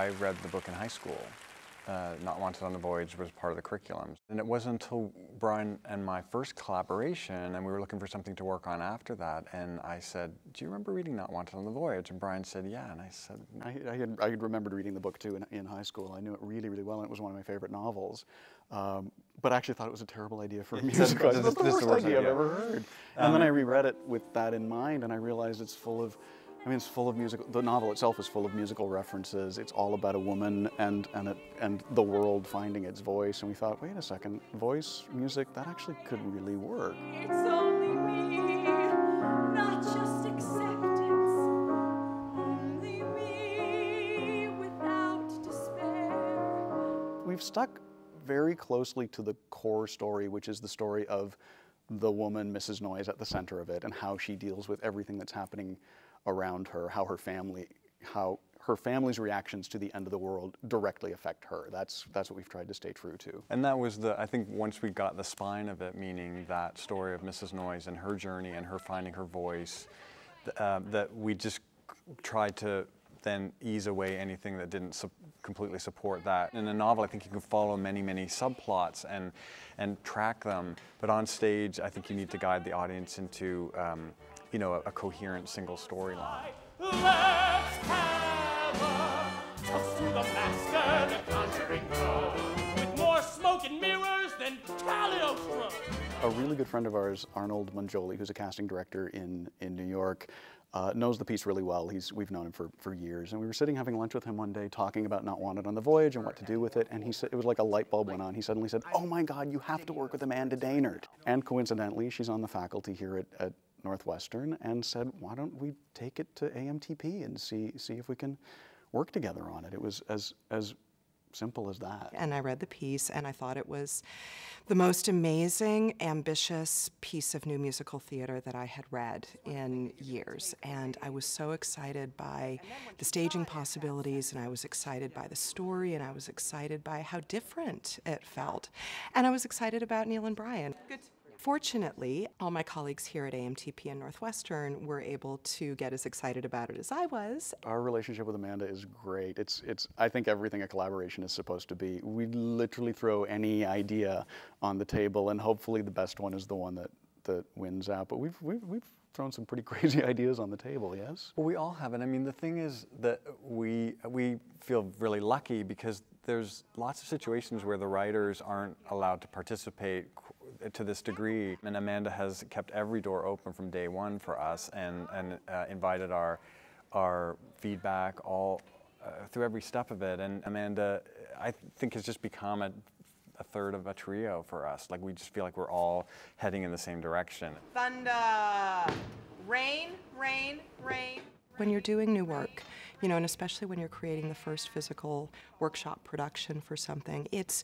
I read the book in high school. Not Wanted on the Voyage was part of the curriculum. And it wasn't until Brian and my first collaboration, and we were looking for something to work on after that, and I said, do you remember reading Not Wanted on the Voyage? And Brian said, yeah, and I said... I had remembered reading the book too in high school. I knew it really, really well, and it was one of my favorite novels. But I actually thought it was a terrible idea for a musical. It was the worst idea I've ever heard. And then I reread it with that in mind, and I realized it's full of, I mean, it's full of musical, the novel itself is full of musical references. It's all about a woman and the world finding its voice. And we thought, wait a second, voice, music, that actually could really work. It's only me, not just acceptance, only me without despair. We've stuck very closely to the core story, which is the story of the woman, Mrs. Noyes, at the center of it, and how she deals with everything that's happening around her, how her family's reactions to the end of the world directly affect her. That's what we've tried to stay true to. And that was I think once we got the spine of it, meaning that story of Mrs. Noyes and her journey and her finding her voice, that we just tried to then ease away anything that didn't completely support that. In a novel, I think you can follow many, many subplots and track them, but on stage, I think you need to guide the audience into you know, a coherent single storyline. Let's have a toast to the master, the conjuring pro, with more smoke and mirrors than Cagliostro. A really good friend of ours, Arnold Mangioli, who's a casting director in New York, knows the piece really well. We've known him for years, and we were sitting having lunch with him one day talking about Not Wanted on the Voyage and what to do with it, and he said, it was like a light bulb went on. He suddenly said, oh my God, you have to work with Amanda Daynard. And coincidentally, she's on the faculty here at Northwestern, and said, why don't we take it to AMTP and see if we can work together on it. It was as simple as that. And I read the piece, and I thought it was the most amazing, ambitious piece of new musical theater that I had read in years. And I was so excited by the staging possibilities, and I was excited by the story, and I was excited by how different it felt. And I was excited about Neil and Brian. Good. Fortunately, all my colleagues here at AMTP and Northwestern were able to get as excited about it as I was. Our relationship with Amanda is great. It's I think everything a collaboration is supposed to be. We literally throw any idea on the table, and hopefully the best one is the one that wins out. But we've thrown some pretty crazy ideas on the table, yes? Well, we all have, and I mean, the thing is that we feel really lucky because there's lots of situations where the writers aren't allowed to participate to this degree, and Amanda has kept every door open from day one for us, and invited our feedback all through every step of it. And Amanda, I think, has just become a third of a trio for us. Like, we just feel like we're all heading in the same direction. Thunder, rain, rain, rain. When you're doing new work, you know, and especially when you're creating the first physical workshop production for something, it's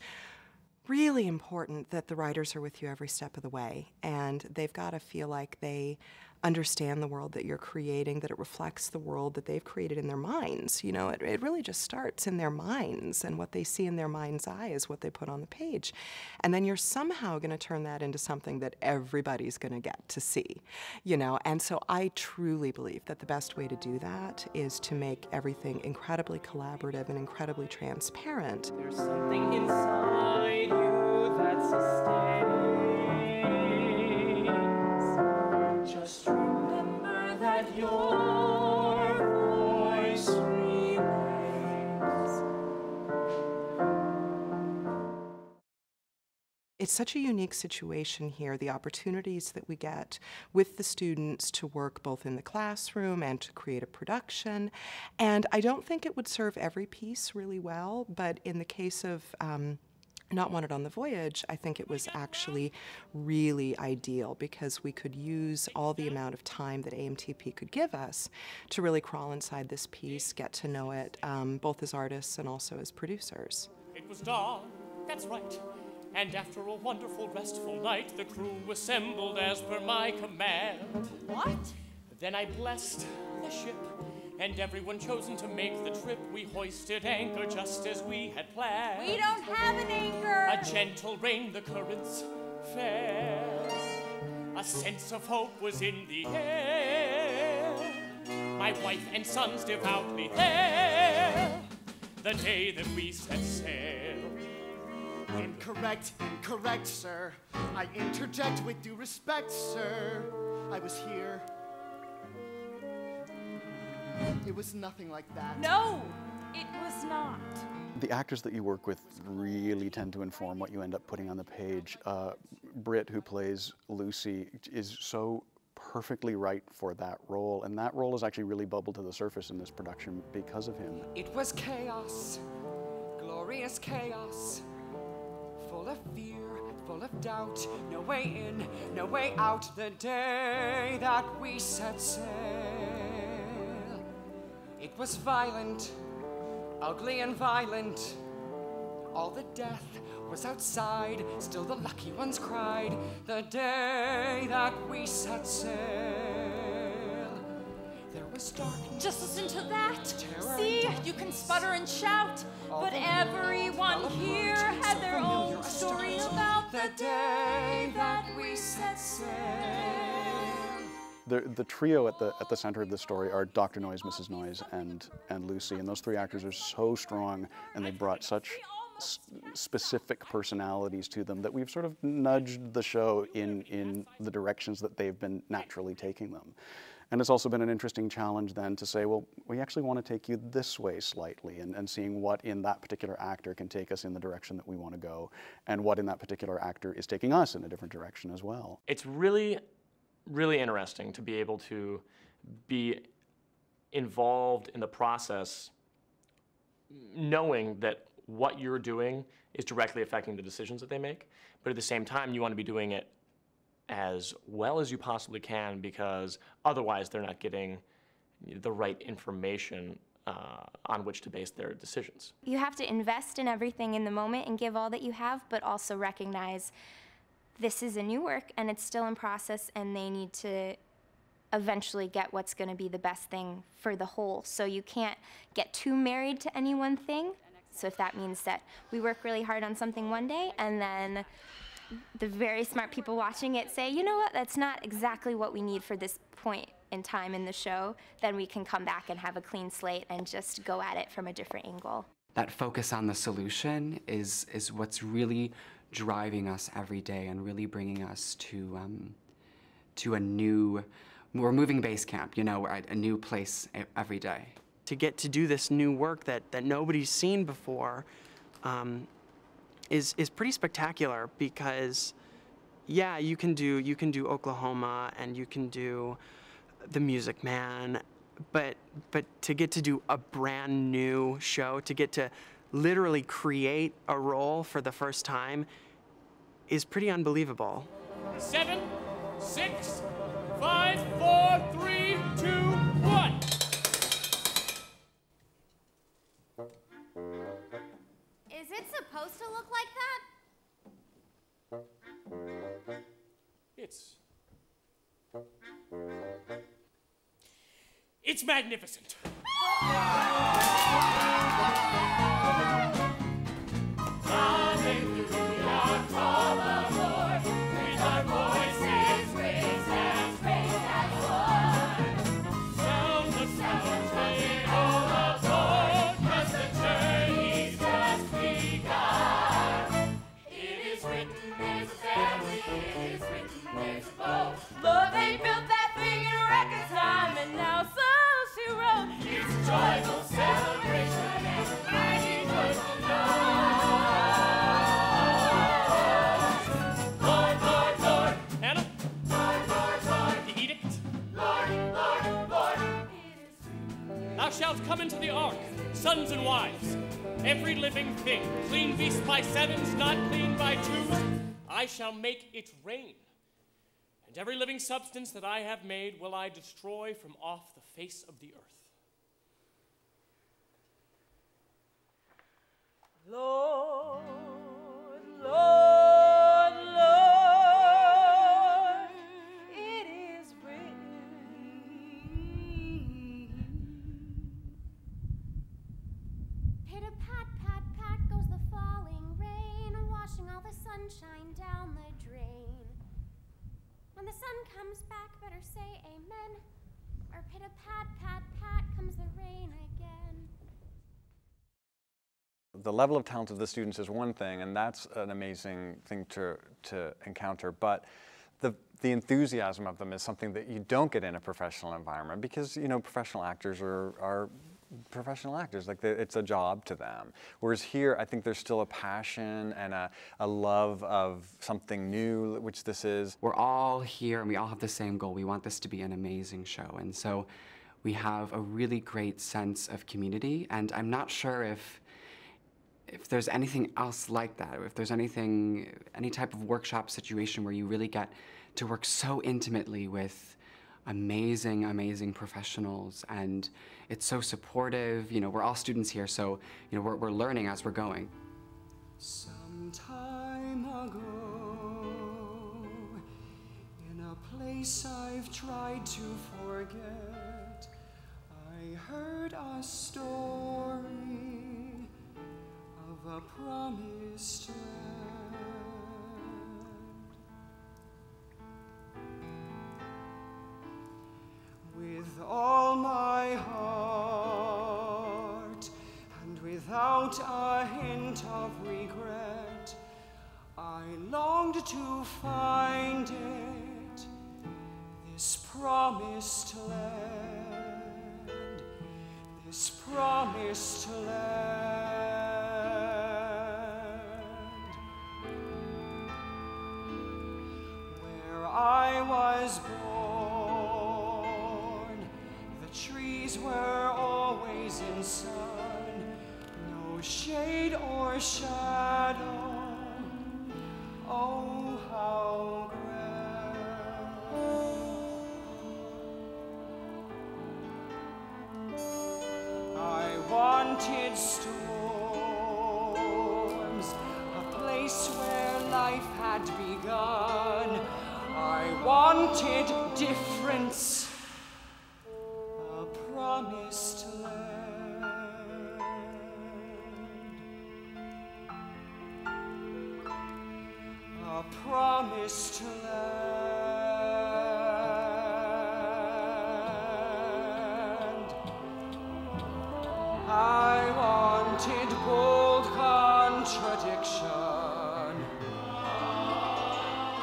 really important that the writers are with you every step of the way, and they've got to feel like they understand the world that you're creating, that it reflects the world that they've created in their minds. You know, it really just starts in their minds, and what they see in their mind's eye is what they put on the page. And then you're somehow going to turn that into something that everybody's going to get to see, you know. And so I truly believe that the best way to do that is to make everything incredibly collaborative and incredibly transparent. There's something inside you that sustains. Just remember that your voice remains. It's such a unique situation here, the opportunities that we get with the students to work both in the classroom and to create a production. And I don't think it would serve every piece really well, but in the case of Not Wanted on the Voyage, I think it was actually really ideal because we could use all the amount of time that AMTP could give us to really crawl inside this piece, get to know it, both as artists and also as producers. It was dawn, that's right. And after a wonderful, restful night, the crew assembled as per my command. What? Then I blessed the ship, and everyone chosen to make the trip. We hoisted anchor just as we had planned. We don't have an anchor. A gentle rain, the currents fair. A sense of hope was in the air. My wife and sons devoutly there. the day that we set sail. Incorrect, incorrect, sir. I interject with due respect, sir. I was here. It was nothing like that. No, it was not. The actors that you work with really tend to inform what you end up putting on the page. BRITT, who plays Lucy, is so perfectly right for that role, and that role has actually really bubbled to the surface in this production because of him. It was chaos, glorious chaos, full of fear, full of doubt, no way in, no way out, the day that we set sail. It was violent, ugly and violent, all the death was outside, still the lucky ones cried, the day that we set sail. There was darkness. Just listen to that. Terror. See, you can sputter and shout, but everyone here had their own story about the day that we set sail. The trio at the center of the story are Dr. Noise, Mrs. Noise, and Lucy, and those three actors are so strong, and they brought such specific personalities to them that we've sort of nudged the show in the directions that they've been naturally taking them. And it's also been an interesting challenge then to say, well, we actually want to take you this way slightly, and seeing what in that particular actor can take us in the direction that we want to go, and what in that particular actor is taking us in a different direction as well. It's really, really interesting to be able to be involved in the process, knowing that what you're doing is directly affecting the decisions that they make, but at the same time, you want to be doing it as well as you possibly can, because otherwise they're not getting the right information on which to base their decisions. You have to invest in everything in the moment and give all that you have, but also recognize this is a new work and it's still in process, and they need to eventually get what's going to be the best thing for the whole. So you can't get too married to any one thing. So if that means that we work really hard on something one day, and then the very smart people watching it say, you know what, that's not exactly what we need for this point in time in the show, then we can come back and have a clean slate and just go at it from a different angle. That focus on the solution is what's really driving us every day and really bringing us to a new, we're moving base camp, you know, we're at a new place every day. To get to do this new work that nobody's seen before is pretty spectacular, because yeah, you can do Oklahoma and you can do The Music Man, but to get to do a brand new show, to get to literally create a role for the first time is pretty unbelievable. 7, 6, 5, 4, 3, 2, 1. Is it supposed to look like that? It's magnificent. Hallelujah, call the Lord, with our voices raised as one. Sound the sounds, let it all aboard, 'cause the journey's just begun. It is written, there's a family, it is written, there's a boat. Lord, they built that thing in record time, and now so she wrote. It's a joyful celebration and a mighty joyful noise. Lord, Lord, Lord. Hannah? Lord, Lord, Lord. The edict? Lord, Lord, Lord. Thou shalt come into the ark, sons and wives, every living thing, clean beasts by sevens, not clean by twos. I shall make it rain. And every living substance that I have made will I destroy from off the face of the earth. Lord, Lord, Lord, it is written. Pitter-pat, pat, pat goes the falling rain, washing all the sunshine down the drain. When the sun comes back, better say amen, or pitter-pat, pat, pat comes the rain again. the level of talent of the students is one thing, and that's an amazing thing to encounter, but the enthusiasm of them is something that you don't get in a professional environment, because, you know, professional actors are professional actors, like it's a job to them. Whereas here, I think there's still a passion and a love of something new, which this is. We're all here and we all have the same goal. We want this to be an amazing show. And so we have a really great sense of community, and I'm not sure if there's anything else like that, or if there's any type of workshop situation where you really get to work so intimately with amazing, amazing professionals, and it's so supportive. You know, we're all students here, so, you know, we're learning as we're going. Some time ago, in a place I've tried to forget, I heard a story of a promised land. With all my heart, and without a hint of regret, I longed to find it, this promised land, this promised land, where I was born. Trees were always in sun, no shade or shadow. Oh, how grand. I wanted storms, a place where life had begun. I wanted difference, promised land, a promised land. I wanted bold contradiction.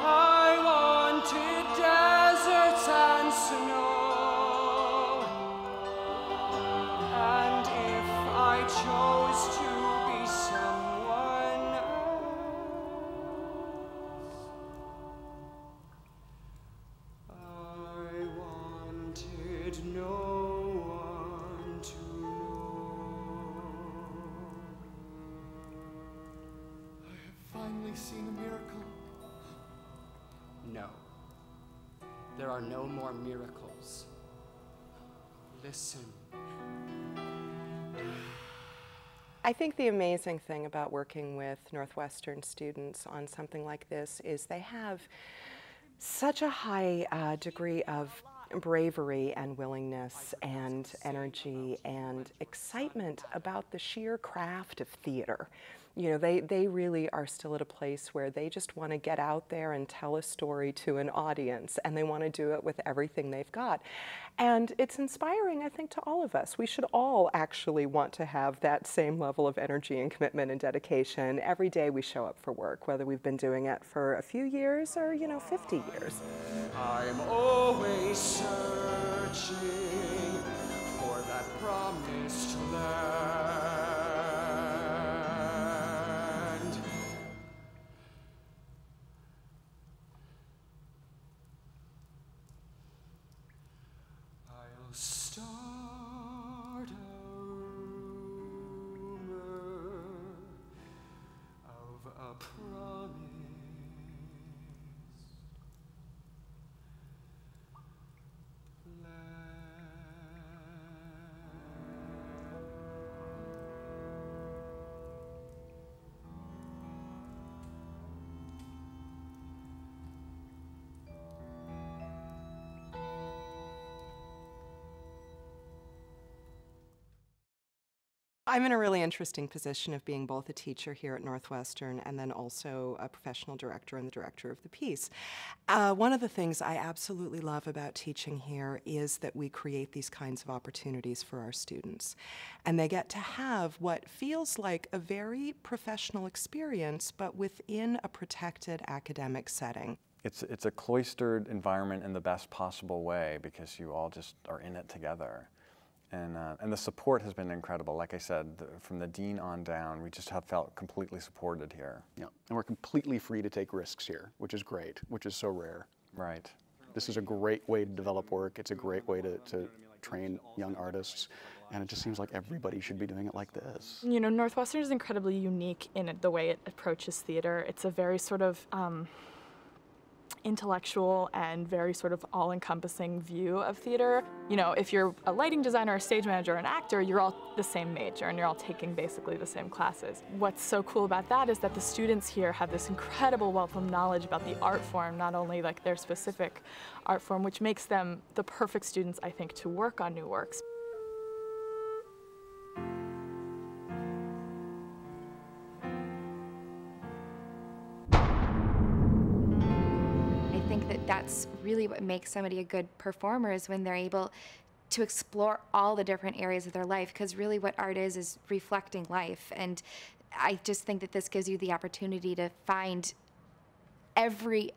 I wanted deserts and snow. I chose to be someone else. I wanted no one to know. I have finally seen a miracle. No, there are no more miracles. Listen. I think the amazing thing about working with Northwestern students on something like this is they have such a high degree of bravery and willingness and energy and excitement about the sheer craft of theater. You know, they really are still at a place where they just want to get out there and tell a story to an audience, and they want to do it with everything they've got. And it's inspiring, I think, to all of us. We should all actually want to have that same level of energy and commitment and dedication every day we show up for work, whether we've been doing it for a few years or, you know, 50 years. I'm always searching for that promised land. I'll start a rumor of a promise. I'm in a really interesting position of being both a teacher here at Northwestern and then also a professional director and the director of the piece. One of the things I absolutely love about teaching here is that we create these kinds of opportunities for our students. And they get to have what feels like a very professional experience, but within a protected academic setting. It's a cloistered environment in the best possible way because you all just are in it together. And the support has been incredible. Like I said, from the dean on down, we just have felt completely supported here. Yeah, and we're completely free to take risks here, which is great, which is so rare. Right. This is a great way to develop work. It's a great way to train young artists, and it just seems like everybody should be doing it like this. You know, Northwestern is incredibly unique in the way it approaches theater. It's a very sort of intellectual and very sort of all-encompassing view of theater. You know, if you're a lighting designer, a stage manager, an actor, you're all the same major and you're all taking basically the same classes. What's so cool about that is that the students here have this incredible wealth of knowledge about the art form, not only like their specific art form, which makes them the perfect students, I think, to work on new works. I think that that's really what makes somebody a good performer, is when they're able to explore all the different areas of their life, because really what art is reflecting life. And I just think that this gives you the opportunity to find every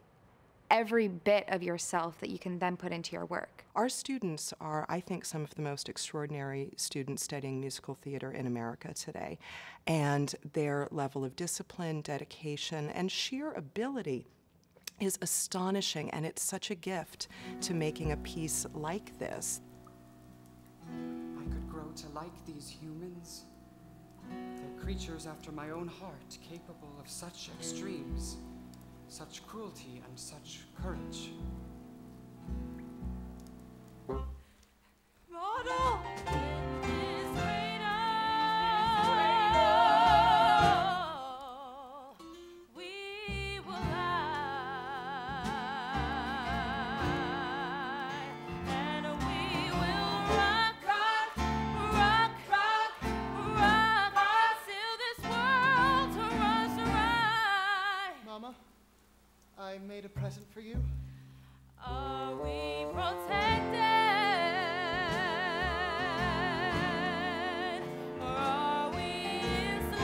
bit of yourself that you can then put into your work. Our students are, I think, some of the most extraordinary students studying musical theater in America today. And their level of discipline, dedication, and sheer ability is astonishing, and it's such a gift to making a piece like this. I could grow to like these humans. They're creatures after my own heart, capable of such extremes, such cruelty and such courage. Mortal! I made a present for you. Are we protected, or are we enslaved?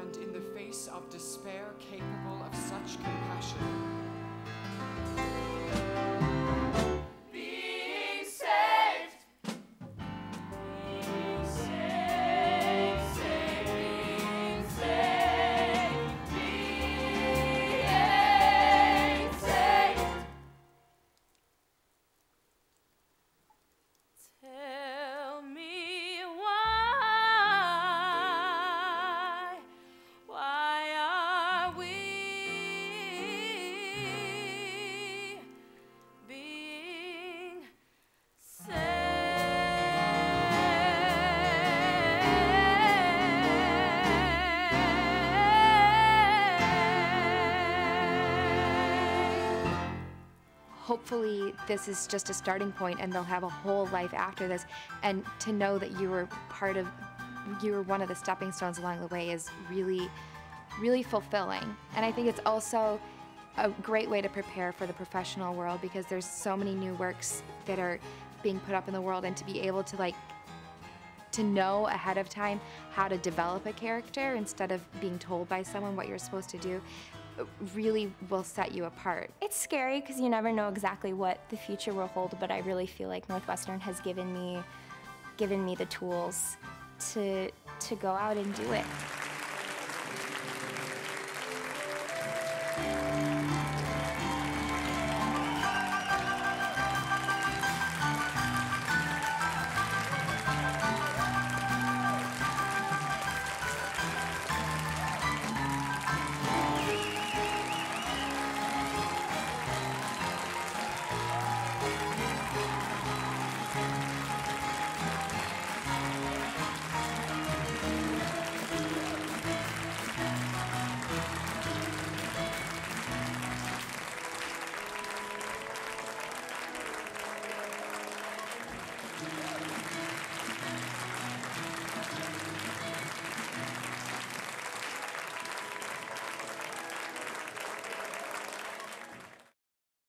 And in the face of despair, capable of such compassion. Hopefully this is just a starting point and they'll have a whole life after this, and to know that you were one of the stepping stones along the way is really, really fulfilling. And I think it's also a great way to prepare for the professional world, because there's so many new works that are being put up in the world, and to be able to to know ahead of time how to develop a character instead of being told by someone what you're supposed to do really will set you apart. It's scary because you never know exactly what the future will hold, but I really feel like Northwestern has given me the tools to go out and do it.